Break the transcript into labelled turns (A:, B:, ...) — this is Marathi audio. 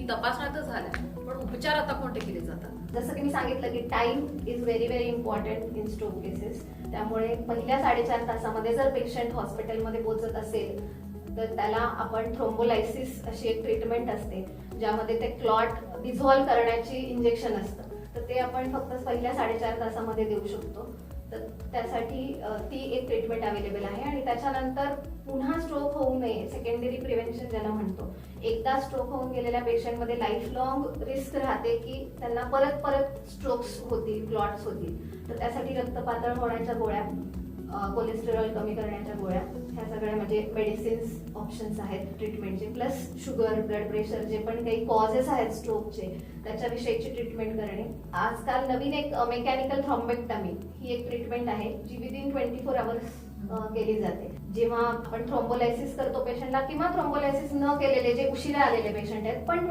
A: तपासण्या तर झाल्या, पण उपचार आता कोणते केले जातात?
B: जसं की मी सांगितलं की time is very very important in stroke cases. त्यामुळे पहिल्या 4.5 तासामध्ये जर पेशंट हॉस्पिटलमध्ये पोहोचत असेल तर त्याला आपण थ्रोम्बोलायसिस अशी एक ट्रीटमेंट असते, ज्यामध्ये ते क्लॉट डिझॉल्व करण्याची इंजेक्शन असतं. तर ते आपण फक्त पहिल्या 4.5 तासामध्ये देऊ शकतो. तर त्यासाठी ती एक ट्रीटमेंट अवेलेबल आहे. आणि त्याच्यानंतर पुन्हा स्ट्रोक होऊ नये, सेकंडरी प्रिव्हेन्शन ज्याला म्हणतो, एकदा स्ट्रोक होऊन गेलेल्या पेशंटमध्ये लाईफ लॉंग रिस्क राहते की त्यांना परत परत स्ट्रोक्स होतील, क्लॉट्स होतील. तर त्यासाठी रक्त पातळ होण्याच्या गोळ्या, कोलेस्टेरॉल कमी करण्याच्या गोळ्या, ह्या सगळ्या म्हणजे मेडिसिन्स ऑप्शन्स आहेत ट्रीटमेंटचे. प्लस शुगर, ब्लड प्रेशर, जे पण काही कॉजेस आहेत स्ट्रोकचे त्याच्याविषयीची ट्रीटमेंट करणे. आजकाल नवीन एक मेकॅनिकल थ्रॉम्बेक्टमी ही एक ट्रीटमेंट आहे जी विदिन 24 आवर्स केली जाते. जेव्हा आपण थ्रोम्बोलायसिस करतो पेशंटला, किंवा थ्रोम्बोलायसिस न केलेले जे उशिरा आलेले पेशंट आहेत पण